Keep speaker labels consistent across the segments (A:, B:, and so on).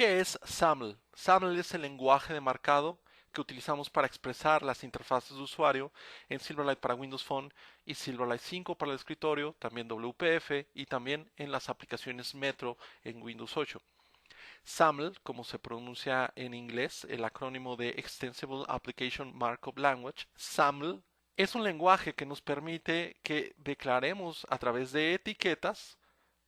A: ¿Qué es SAML? SAML es el lenguaje de marcado que utilizamos para expresar las interfaces de usuario en Silverlight para Windows Phone y Silverlight 5 para el escritorio, también WPF y también en las aplicaciones Metro en Windows 8. SAML, como se pronuncia en inglés, el acrónimo de Extensible Application Markup Language, SAML es un lenguaje que nos permite que declaremos a través de etiquetas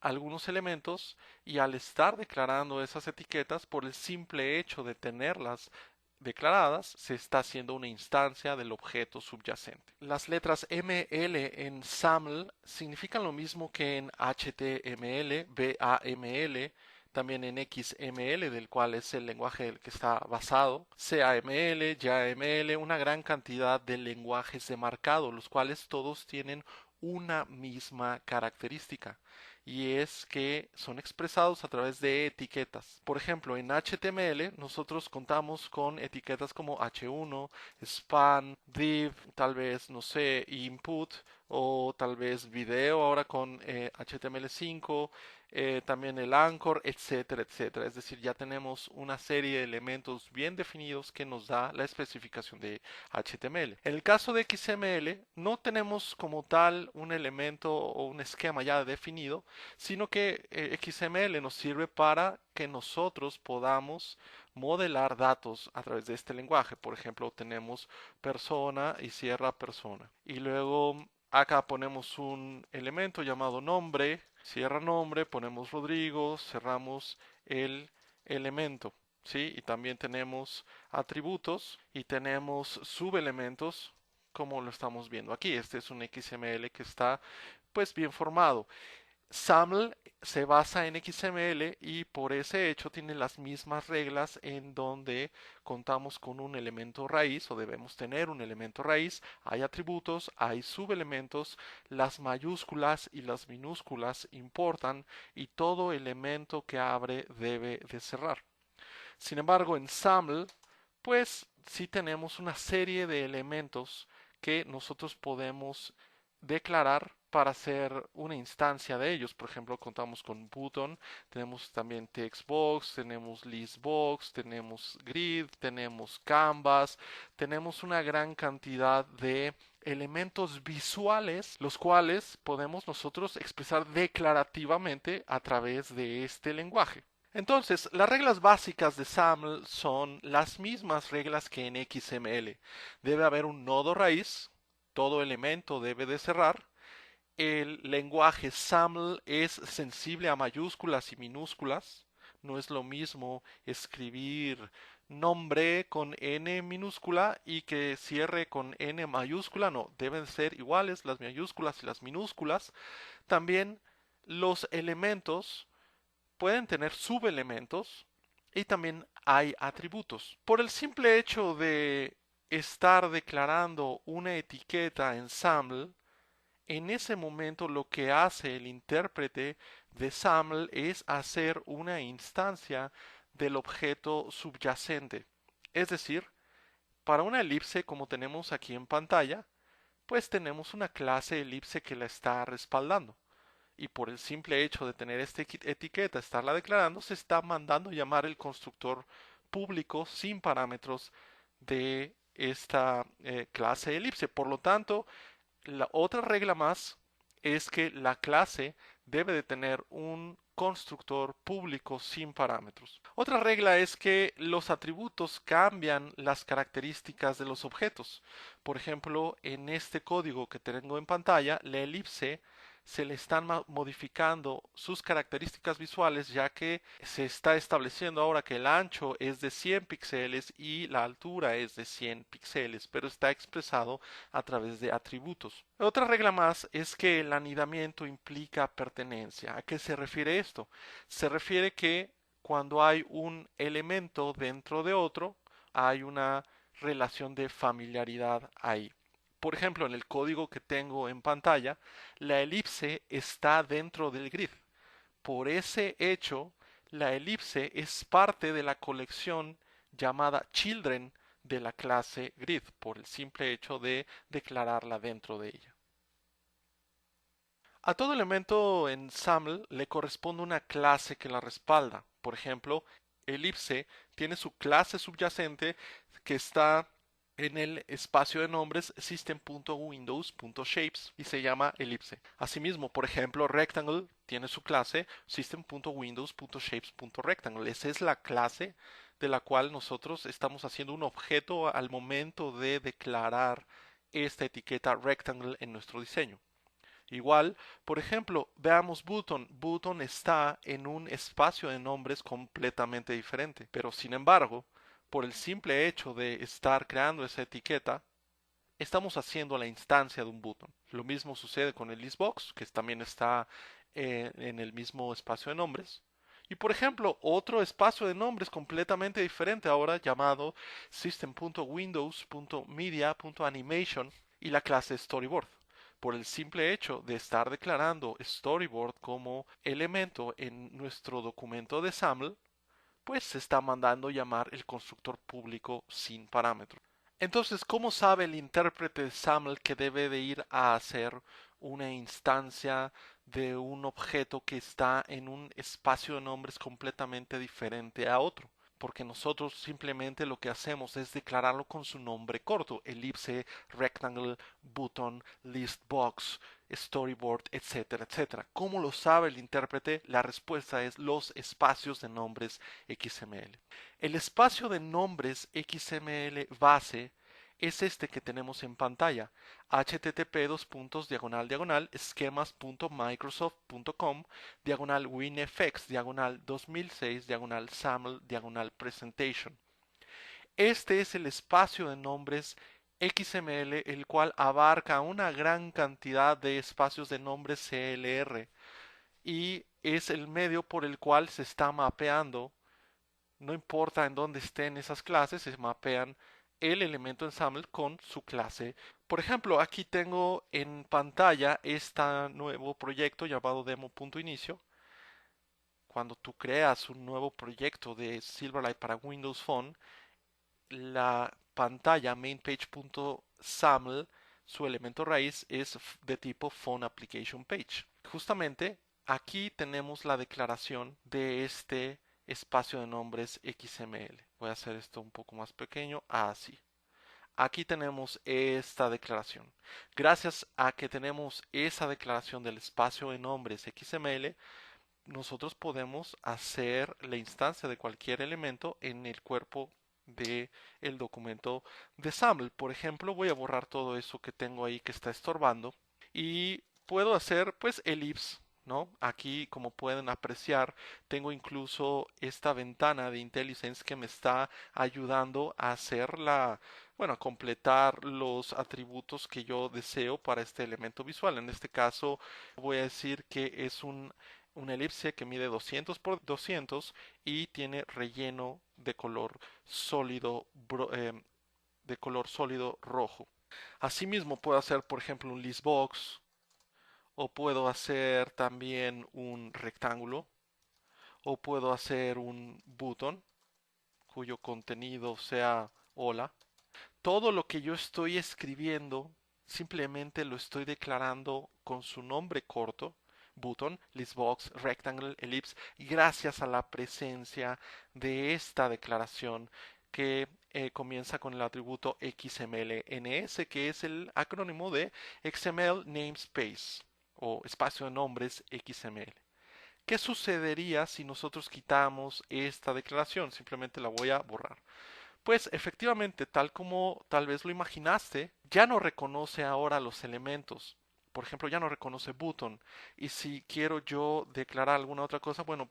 A: algunos elementos y al estar declarando esas etiquetas por el simple hecho de tenerlas declaradas se está haciendo una instancia del objeto subyacente. Las letras ML en SAML significan lo mismo que en HTML, BAML, también en XML, del cual es el lenguaje del que está basado, CAML, YAML, una gran cantidad de lenguajes de marcado, los cuales todos tienen una misma característica y es que son expresados a través de etiquetas. Por ejemplo, en HTML nosotros contamos con etiquetas como h1, span, div, tal vez, no sé, input o tal vez video ahora con HTML5, también el anchor, etcétera, etcétera. Es decir, ya tenemos una serie de elementos bien definidos que nos da la especificación de HTML. En el caso de XML no tenemos como tal un elemento o un esquema ya definido, sino que XML nos sirve para que nosotros podamos modelar datos a través de este lenguaje. Por ejemplo, tenemos persona y cierra persona. Y luego acá ponemos un elemento llamado nombre, cierra nombre, ponemos Rodrigo, cerramos el elemento. ¿Sí? Y también tenemos atributos y tenemos subelementos como lo estamos viendo aquí. Este es un XML que está pues bien formado. SAML se basa en XML y por ese hecho tiene las mismas reglas en donde contamos con un elemento raíz o debemos tener un elemento raíz, hay atributos, hay subelementos, las mayúsculas y las minúsculas importan y todo elemento que abre debe de cerrar. Sin embargo, en SAML, pues sí tenemos una serie de elementos que nosotros podemos declarar para hacer una instancia de ellos. Por ejemplo, contamos con button, tenemos también textbox, tenemos listbox, tenemos grid, tenemos canvas, tenemos una gran cantidad de elementos visuales, los cuales podemos nosotros expresar declarativamente a través de este lenguaje. Entonces, las reglas básicas de SAML son las mismas reglas que en XML. Debe haber un nodo raíz, todo elemento debe de cerrar. El lenguaje SAML es sensible a mayúsculas y minúsculas. No es lo mismo escribir nombre con N minúscula y que cierre con N mayúscula. No, deben ser iguales las mayúsculas y las minúsculas. También los elementos pueden tener subelementos y también hay atributos. Por el simple hecho de estar declarando una etiqueta en SAML, en ese momento lo que hace el intérprete de SAML es hacer una instancia del objeto subyacente. Es decir, para una elipse como tenemos aquí en pantalla, pues tenemos una clase elipse que la está respaldando y por el simple hecho de tener esta etiqueta, estarla declarando, se está mandando llamar el constructor público sin parámetros de esta clase elipse. Por lo tanto, la otra regla más es que la clase debe de tener un constructor público sin parámetros. Otra regla es que los atributos cambian las características de los objetos. Por ejemplo, en este código que tengo en pantalla, la elipse se le están modificando sus características visuales ya que se está estableciendo ahora que el ancho es de 100 píxeles y la altura es de 100 píxeles, pero está expresado a través de atributos. Otra regla más es que el anidamiento implica pertenencia. ¿A qué se refiere esto? Se refiere que cuando hay un elemento dentro de otro, hay una relación de familiaridad ahí. Por ejemplo, en el código que tengo en pantalla, la elipse está dentro del grid. Por ese hecho, la elipse es parte de la colección llamada children de la clase grid, por el simple hecho de declararla dentro de ella. A todo elemento en SAML le corresponde una clase que la respalda. Por ejemplo, elipse tiene su clase subyacente que está en el espacio de nombres system.windows.shapes y se llama elipse. Asimismo, por ejemplo, rectangle tiene su clase system.windows.shapes.rectangle. Esa es la clase de la cual nosotros estamos haciendo un objeto al momento de declarar esta etiqueta rectangle en nuestro diseño. Igual, por ejemplo, veamos button. Button está en un espacio de nombres completamente diferente, pero sin embargo, por el simple hecho de estar creando esa etiqueta, estamos haciendo la instancia de un button. Lo mismo sucede con el listbox, que también está en el mismo espacio de nombres. Y por ejemplo, otro espacio de nombres completamente diferente ahora llamado system.windows.media.animation y la clase storyboard. Por el simple hecho de estar declarando storyboard como elemento en nuestro documento de SAML, pues se está mandando llamar el constructor público sin parámetro. Entonces, ¿cómo sabe el intérprete de SAML que debe de ir a hacer una instancia de un objeto que está en un espacio de nombres completamente diferente a otro? Porque nosotros simplemente lo que hacemos es declararlo con su nombre corto, elipse, rectangle, button, listbox, storyboard, etcétera, etcétera. ¿Cómo lo sabe el intérprete? La respuesta es los espacios de nombres XML. El espacio de nombres XML base es este que tenemos en pantalla, http://schemas.microsoft.com /winfx 2006 /saml presentation. Este es el espacio de nombres XML, el cual abarca una gran cantidad de espacios de nombres CLR y es el medio por el cual se está mapeando. No importa en dónde estén esas clases, se mapean el elemento ensamble con su clase. Por ejemplo, aquí tengo en pantalla este nuevo proyecto llamado demo.inicio. Cuando tú creas un nuevo proyecto de Silverlight para Windows Phone, la pantalla mainpage.saml, su elemento raíz es de tipo Phone Application Page. Justamente aquí tenemos la declaración de este espacio de nombres XML. Voy a hacer esto un poco más pequeño, así. Aquí tenemos esta declaración. Gracias a que tenemos esa declaración del espacio de nombres XML, nosotros podemos hacer la instancia de cualquier elemento en el cuerpo de el documento de SAML. Por ejemplo, voy a borrar todo eso que tengo ahí que está estorbando y puedo hacer pues elipse, ¿no? Aquí, como pueden apreciar, tengo incluso esta ventana de IntelliSense que me está ayudando a hacer bueno, a completar los atributos que yo deseo para este elemento visual. En este caso, voy a decir que es una elipse que mide 200 por 200 y tiene relleno de color sólido, rojo. Asimismo puedo hacer, por ejemplo, un listbox o puedo hacer también un rectángulo o puedo hacer un button cuyo contenido sea hola. Todo lo que yo estoy escribiendo simplemente lo estoy declarando con su nombre corto, button, listbox, rectangle, ellipse, gracias a la presencia de esta declaración que comienza con el atributo XMLNS, que es el acrónimo de XML Namespace o espacio de nombres XML. ¿Qué sucedería si nosotros quitamos esta declaración? Simplemente la voy a borrar. Pues efectivamente, tal como tal vez lo imaginaste, ya no reconoce ahora los elementos. Por ejemplo, ya no reconoce button. Y si quiero yo declarar alguna otra cosa, bueno,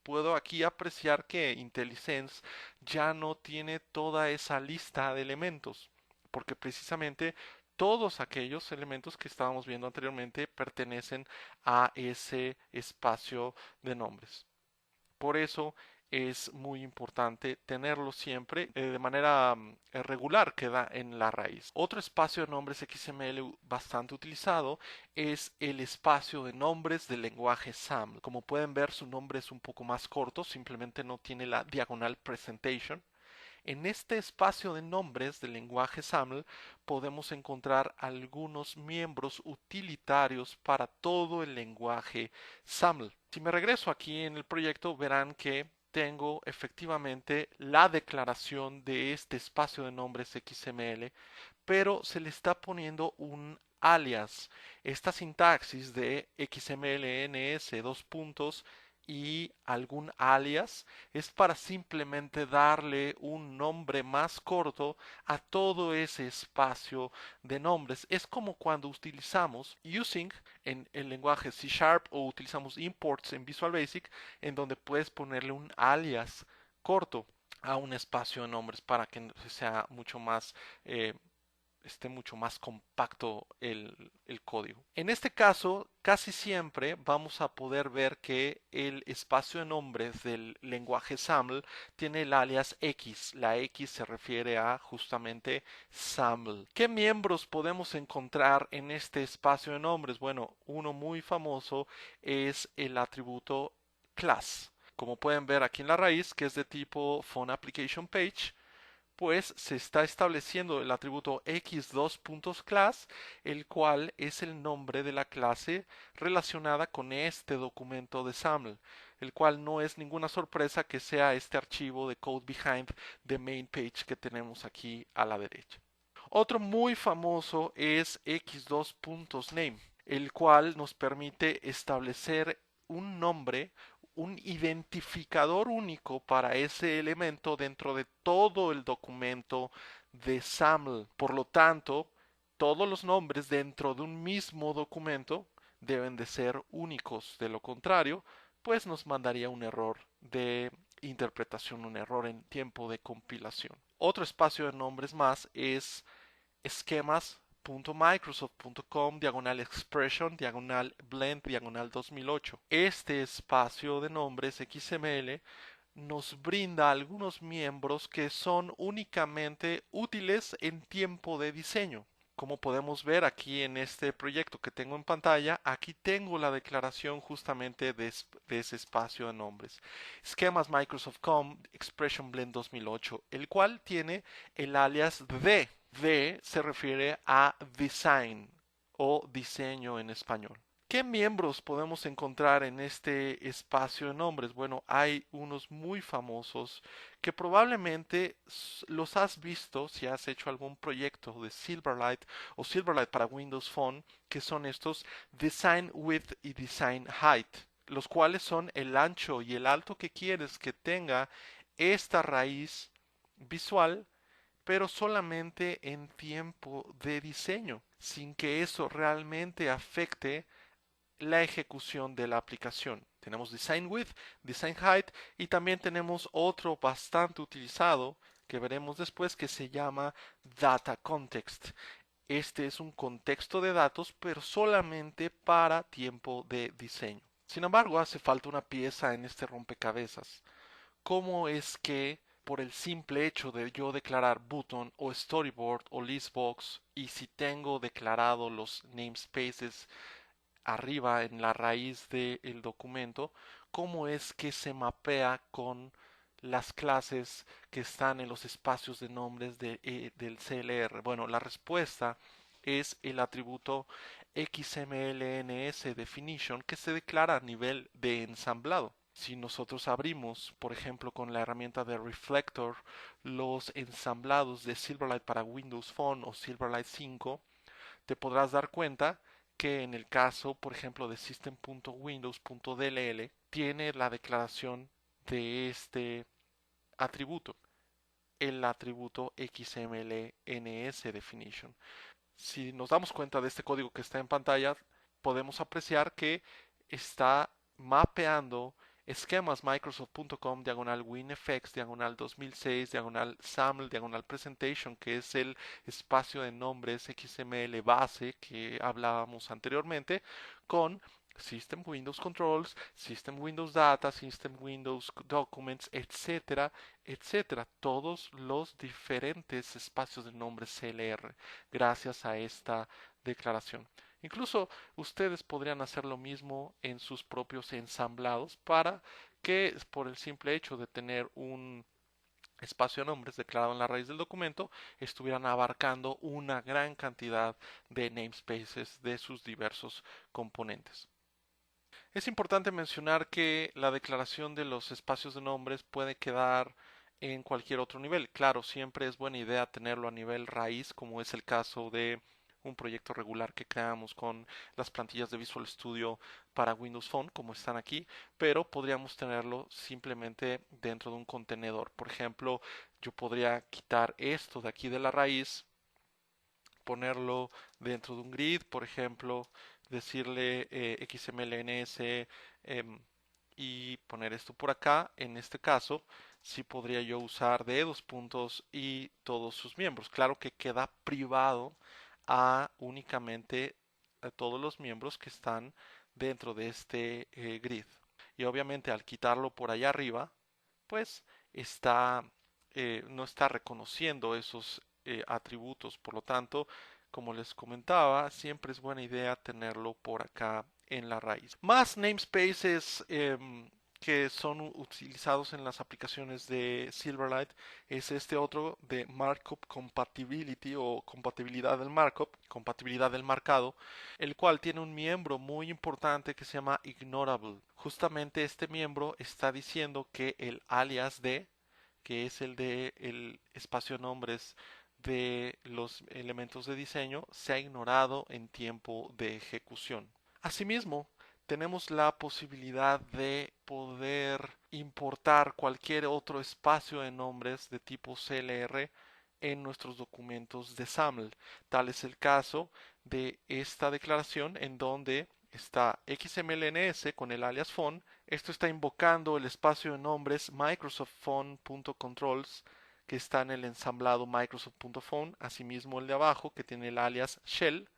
A: puedo aquí apreciar que IntelliSense ya no tiene toda esa lista de elementos, porque precisamente todos aquellos elementos que estábamos viendo anteriormente pertenecen a ese espacio de nombres. Por eso es muy importante tenerlo siempre de manera regular, queda en la raíz. Otro espacio de nombres XML bastante utilizado es el espacio de nombres del lenguaje SAML. Como pueden ver, su nombre es un poco más corto, simplemente no tiene la diagonal presentation. En este espacio de nombres del lenguaje SAML podemos encontrar algunos miembros utilitarios para todo el lenguaje SAML. Si me regreso aquí en el proyecto, verán que tengo efectivamente la declaración de este espacio de nombres XML, pero se le está poniendo un alias. Esta sintaxis de XMLNS dos puntos y algún alias es para simplemente darle un nombre más corto a todo ese espacio de nombres. Es como cuando utilizamos using en el lenguaje C Sharp o utilizamos imports en Visual Basic, en donde puedes ponerle un alias corto a un espacio de nombres para que sea mucho más esté mucho más compacto el código. En este caso, casi siempre vamos a poder ver que el espacio de nombres del lenguaje SAML tiene el alias X. La X se refiere a justamente SAML. ¿Qué miembros podemos encontrar en este espacio de nombres? Bueno, uno muy famoso es el atributo class. Como pueden ver aquí en la raíz, que es de tipo phone_application_page, pues se está estableciendo el atributo x2.class, el cual es el nombre de la clase relacionada con este documento de SAML, el cual no es ninguna sorpresa que sea este archivo de code behind the main page que tenemos aquí a la derecha. Otro muy famoso es x2.name, el cual nos permite establecer un nombre, un identificador único para ese elemento dentro de todo el documento de SAML. Por lo tanto, todos los nombres dentro de un mismo documento deben de ser únicos. De lo contrario, pues nos mandaría un error de interpretación, un error en tiempo de compilación. Otro espacio de nombres más es esquemas.microsoft.com /expression /blend 2008. Este espacio de nombres XML nos brinda algunos miembros que son únicamente útiles en tiempo de diseño. Como podemos ver aquí en este proyecto que tengo en pantalla, aquí tengo la declaración justamente de ese espacio de nombres. Schemas Microsoft.com Expression Blend 2008, el cual tiene el alias D. D se refiere a design o diseño en español. ¿Qué miembros podemos encontrar en este espacio de nombres? Bueno, hay unos muy famosos que probablemente los has visto si has hecho algún proyecto de Silverlight o Silverlight para Windows Phone, que son estos Design Width y Design Height, los cuales son el ancho y el alto que quieres que tenga esta raíz visual, pero solamente en tiempo de diseño, sin que eso realmente afecte la ejecución de la aplicación. Tenemos Design Width, Design Height y también tenemos otro bastante utilizado que veremos después que se llama Data Context. Este es un contexto de datos pero solamente para tiempo de diseño. Sin embargo, hace falta una pieza en este rompecabezas. ¿Cómo es que por el simple hecho de yo declarar button o storyboard o listbox y si tengo declarado los namespaces arriba en la raíz del documento, cómo es que se mapea con las clases que están en los espacios de nombres del CLR? Bueno, la respuesta es el atributo XMLNS definition que se declara a nivel de ensamblado. Si nosotros abrimos, por ejemplo, con la herramienta de Reflector, los ensamblados de Silverlight para Windows Phone o Silverlight 5, te podrás dar cuenta que en el caso, por ejemplo, de system.windows.dll, tiene la declaración de este atributo, el atributo XMLNS definition. Si nos damos cuenta de este código que está en pantalla, podemos apreciar que está mapeando esquemas microsoft.com /winfx 2006 saml presentation, que es el espacio de nombres XML base que hablábamos anteriormente, con System Windows Controls, System Windows Data, System Windows Documents, etcétera, etcétera. Todos los diferentes espacios de nombres CLR gracias a esta declaración. Incluso ustedes podrían hacer lo mismo en sus propios ensamblados para que por el simple hecho de tener un espacio de nombres declarado en la raíz del documento estuvieran abarcando una gran cantidad de namespaces de sus diversos componentes. Es importante mencionar que la declaración de los espacios de nombres puede quedar en cualquier otro nivel. Claro, siempre es buena idea tenerlo a nivel raíz, como es el caso de un proyecto regular que creamos con las plantillas de Visual Studio para Windows Phone, como están aquí, pero podríamos tenerlo simplemente dentro de un contenedor. Por ejemplo, yo podría quitar esto de aquí de la raíz, ponerlo dentro de un grid, por ejemplo, decirle XMLNS y poner esto por acá. En este caso, sí podría yo usar de dos puntos y todos sus miembros. Claro que queda privado a únicamente a todos los miembros que están dentro de este grid. Y obviamente al quitarlo por allá arriba, pues está, no está reconociendo esos atributos. Por lo tanto, como les comentaba, siempre es buena idea tenerlo por acá en la raíz. Más namespaces que son utilizados en las aplicaciones de Silverlight es este otro de Markup Compatibility o compatibilidad del markup, compatibilidad del marcado, el cual tiene un miembro muy importante que se llama ignorable. Justamente este miembro está diciendo que el alias de, que es el de el espacio nombres de los elementos de diseño, se ha ignorado en tiempo de ejecución. Asimismo, tenemos la posibilidad de poder importar cualquier otro espacio de nombres de tipo CLR en nuestros documentos de SAML. Tal es el caso de esta declaración en donde está XMLNS con el alias font. Esto está invocando el espacio de nombres microsoftphone.controls que está en el ensamblado microsoft.phone, asimismo el de abajo que tiene el alias shell.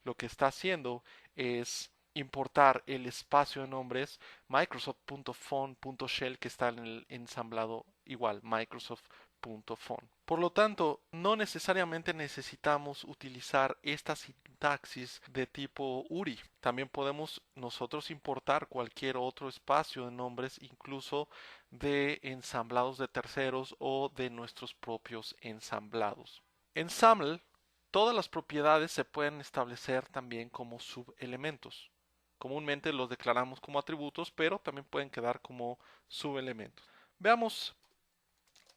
A: Lo que está haciendo es importar el espacio de nombres microsoft.phone.shell que está en el ensamblado igual microsoft.phone. Por lo tanto, no necesariamente necesitamos utilizar esta sintaxis de tipo URI. También podemos nosotros importar cualquier otro espacio de nombres, incluso de ensamblados de terceros o de nuestros propios ensamblados. En SAML todas las propiedades se pueden establecer también como subelementos. Comúnmente los declaramos como atributos, pero también pueden quedar como subelementos. Veamos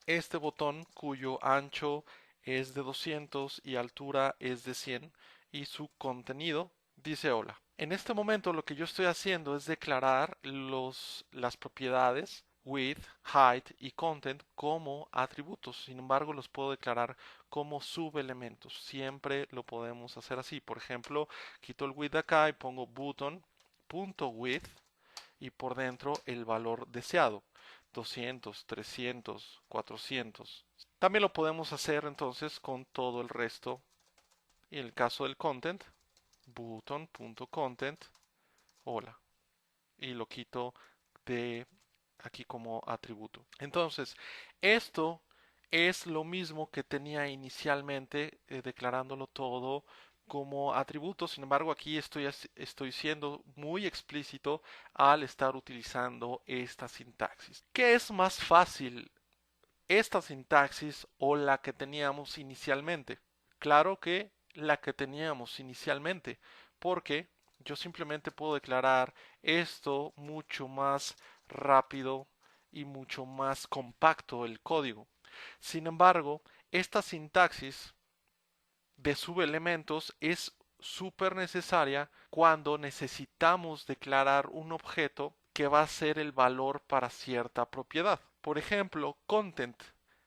A: este botón cuyo ancho es de 200 y altura es de 100 y su contenido dice hola. En este momento lo que yo estoy haciendo es declarar las propiedades width, height y content como atributos. Sin embargo, los puedo declarar como subelementos. Siempre lo podemos hacer así. Por ejemplo, quito el width de acá y pongo button.width y por dentro el valor deseado. 200, 300, 400. También lo podemos hacer entonces con todo el resto. Y en el caso del content, button.content, hola. Y lo quito de aquí como atributo. Entonces, esto es lo mismo que tenía inicialmente declarándolo todo como atributo. Sin embargo, aquí estoy siendo muy explícito al estar utilizando esta sintaxis. ¿Qué es más fácil, esta sintaxis o la que teníamos inicialmente? Claro que la que teníamos inicialmente, porque yo simplemente puedo declarar esto mucho más rápido y mucho más compacto el código. Sin embargo, esta sintaxis de subelementos es súper necesaria cuando necesitamos declarar un objeto que va a ser el valor para cierta propiedad. Por ejemplo, content,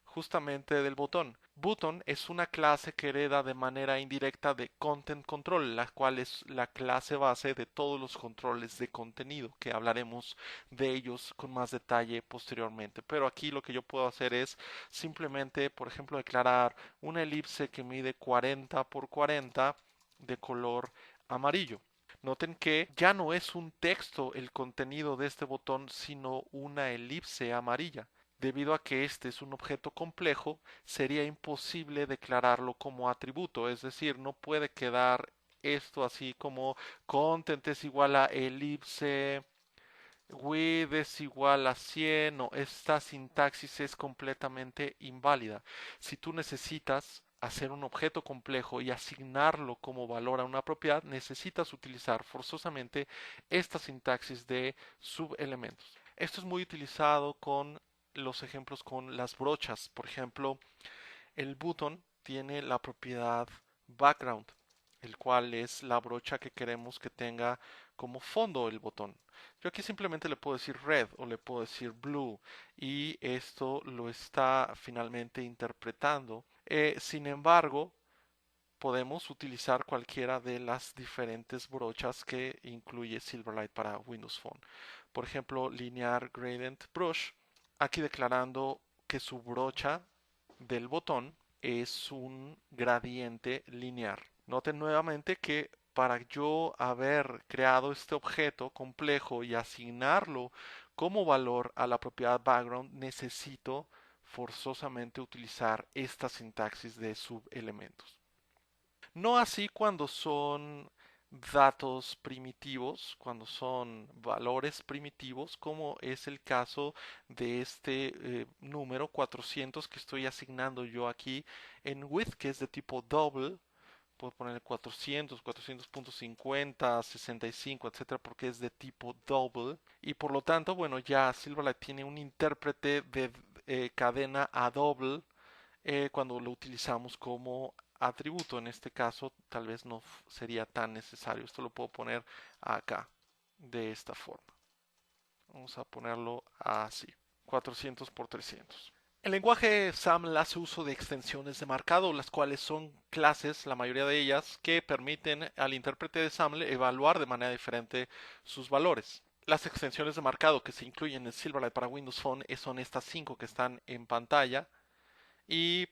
A: justamente del botón. Button es una clase que hereda de manera indirecta de Content Control, la cual es la clase base de todos los controles de contenido, que hablaremos de ellos con más detalle posteriormente. Pero aquí lo que yo puedo hacer es simplemente, por ejemplo, declarar una elipse que mide 40 por 40 de color amarillo. Noten que ya no es un texto el contenido de este botón, sino una elipse amarilla. Debido a que este es un objeto complejo, sería imposible declararlo como atributo, es decir, no puede quedar esto así como content es igual a elipse, width es igual a 100, no, esta sintaxis es completamente inválida. Si tú necesitas hacer un objeto complejo y asignarlo como valor a una propiedad, necesitas utilizar forzosamente esta sintaxis de subelementos. Esto es muy utilizado con los ejemplos con las brochas. Por ejemplo, el button tiene la propiedad background, el cual es la brocha que queremos que tenga como fondo el botón. Yo aquí simplemente le puedo decir red o le puedo decir blue y esto lo está finalmente interpretando. Sin embargo, podemos utilizar cualquiera de las diferentes brochas que incluye Silverlight para Windows Phone. Por ejemplo, Linear Gradient Brush, aquí declarando que su brocha del botón es un gradiente lineal. Noten nuevamente que para yo haber creado este objeto complejo y asignarlo como valor a la propiedad background, necesito forzosamente utilizar esta sintaxis de subelementos. No así cuando son datos primitivos, cuando son valores primitivos, como es el caso de este número 400 que estoy asignando yo aquí en width, que es de tipo double. Puedo poner 400, 400.50, 65, etcétera, porque es de tipo double. Y por lo tanto, bueno, ya Silverlight tiene un intérprete de cadena a double cuando lo utilizamos como atributo. En este caso, tal vez no sería tan necesario. Esto lo puedo poner acá, de esta forma. Vamos a ponerlo así, 400 por 300. El lenguaje SAML hace uso de extensiones de marcado, las cuales son clases, la mayoría de ellas, que permiten al intérprete de SAML evaluar de manera diferente sus valores. Las extensiones de marcado que se incluyen en Silverlight para Windows Phone son estas 5 que están en pantalla. Y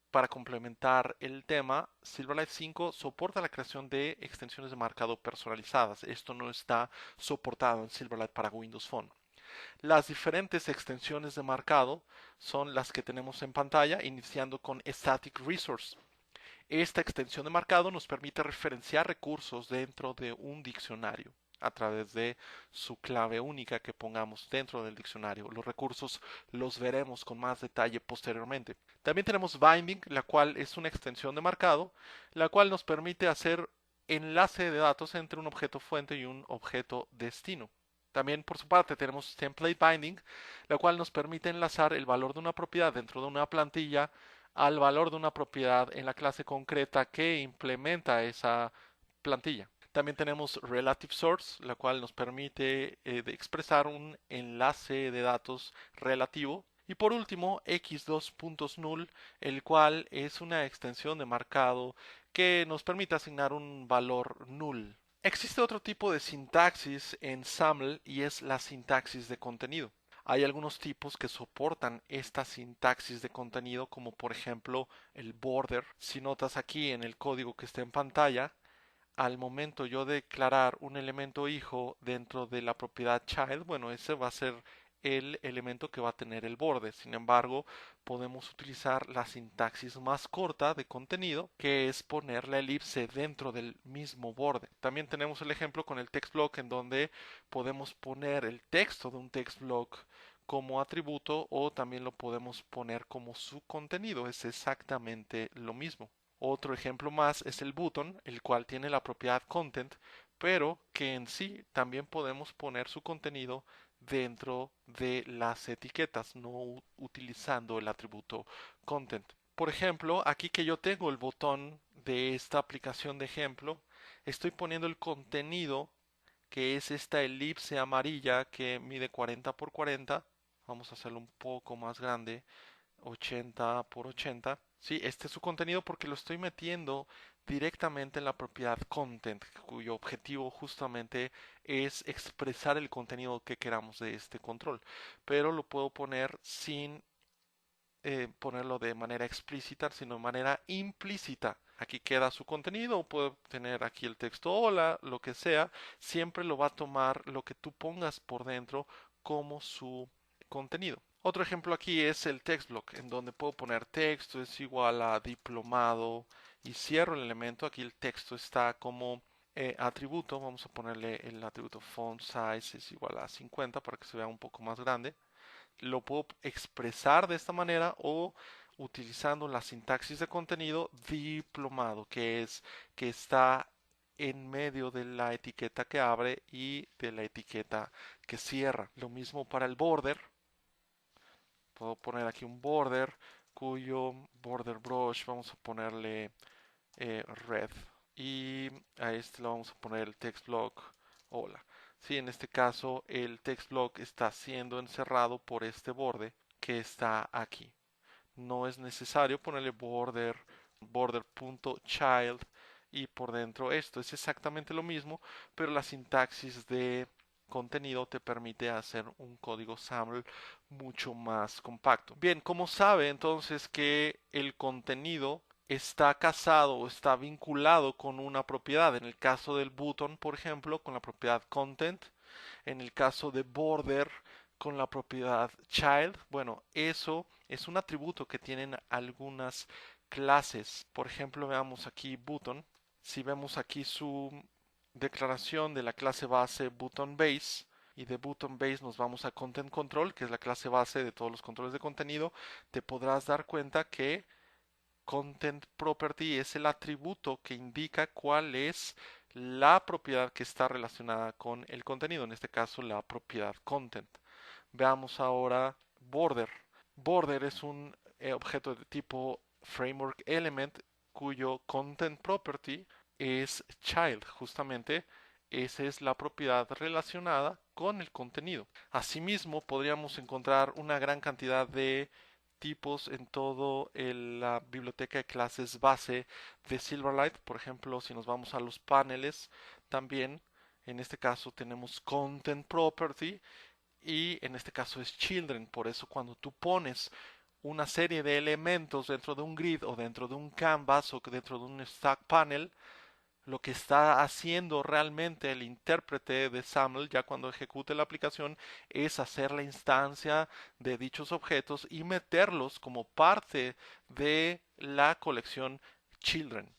A: para complementar el tema, Silverlight 5 soporta la creación de extensiones de marcado personalizadas. Esto no está soportado en Silverlight para Windows Phone. Las diferentes extensiones de marcado son las que tenemos en pantalla, iniciando con Static Resource. Esta extensión de marcado nos permite referenciar recursos dentro de un diccionario a través de su clave única que pongamos dentro del diccionario. Los recursos los veremos con más detalle posteriormente. También tenemos Binding, la cual es una extensión de marcado, la cual nos permite hacer enlace de datos entre un objeto fuente y un objeto destino. También por su parte tenemos Template Binding, la cual nos permite enlazar el valor de una propiedad dentro de una plantilla al valor de una propiedad en la clase concreta que implementa esa plantilla. También tenemos Relative Source, la cual nos permite expresar un enlace de datos relativo. Y por último, x2.null, el cual es una extensión de marcado que nos permite asignar un valor null. Existe otro tipo de sintaxis en SAML y es la sintaxis de contenido. Hay algunos tipos que soportan esta sintaxis de contenido, como por ejemplo el border. Si notas aquí en el código que está en pantalla, al momento yo declarar un elemento hijo dentro de la propiedad child, bueno, ese va a ser el elemento que va a tener el borde. Sin embargo, podemos utilizar la sintaxis más corta de contenido, que es poner la elipse dentro del mismo borde. También tenemos el ejemplo con el text block, en donde podemos poner el texto de un text block como atributo o también lo podemos poner como su contenido. Es exactamente lo mismo. Otro ejemplo más es el button, el cual tiene la propiedad content, pero que en sí también podemos poner su contenido dentro de las etiquetas, no utilizando el atributo content. Por ejemplo, aquí que yo tengo el botón de esta aplicación de ejemplo, estoy poniendo el contenido, que es esta elipse amarilla que mide 40 por 40. Vamos a hacerlo un poco más grande, 80 por 80. Sí, este es su contenido porque lo estoy metiendo directamente en la propiedad content, cuyo objetivo justamente es expresar el contenido que queramos de este control. Pero lo puedo poner sin ponerlo de manera explícita, sino de manera implícita. Aquí queda su contenido, puedo tener aquí el texto hola, lo que sea, siempre lo va a tomar lo que tú pongas por dentro como su contenido. Otro ejemplo aquí es el text block, en donde puedo poner texto es igual a diplomado y cierro el elemento. Aquí el texto está como atributo. Vamos a ponerle el atributo font size es igual a 50 para que se vea un poco más grande. Lo puedo expresar de esta manera o utilizando la sintaxis de contenido diplomado, que es que está en medio de la etiqueta que abre y de la etiqueta que cierra. Lo mismo para el border. Puedo poner aquí un border cuyo border brush vamos a ponerle red. Y a este le vamos a poner el text block hola. Sí, en este caso el text block está siendo encerrado por este borde que está aquí. No es necesario ponerle border.child y por dentro esto. Es exactamente lo mismo, pero la sintaxis de contenido te permite hacer un código SAML mucho más compacto. Bien, ¿cómo sabe entonces que el contenido está casado o está vinculado con una propiedad? En el caso del button, por ejemplo, con la propiedad content. En el caso de border, con la propiedad child. Bueno, eso es un atributo que tienen algunas clases. Por ejemplo, veamos aquí button. Si vemos aquí su declaración de la clase base button base, y de button base nos vamos a content control, que es la clase base de todos los controles de contenido, te podrás dar cuenta que content property es el atributo que indica cuál es la propiedad que está relacionada con el contenido, en este caso la propiedad content. Veamos ahora border. Border es un objeto de tipo framework element cuyo content property es child, justamente esa es la propiedad relacionada con el contenido. Asimismo, podríamos encontrar una gran cantidad de tipos en toda la biblioteca de clases base de Silverlight. Por ejemplo, si nos vamos a los paneles, también en este caso tenemos content property y en este caso es children. Por eso cuando tú pones una serie de elementos dentro de un grid o dentro de un canvas o dentro de un stack panel, lo que está haciendo realmente el intérprete de SAML ya cuando ejecute la aplicación es hacer la instancia de dichos objetos y meterlos como parte de la colección children.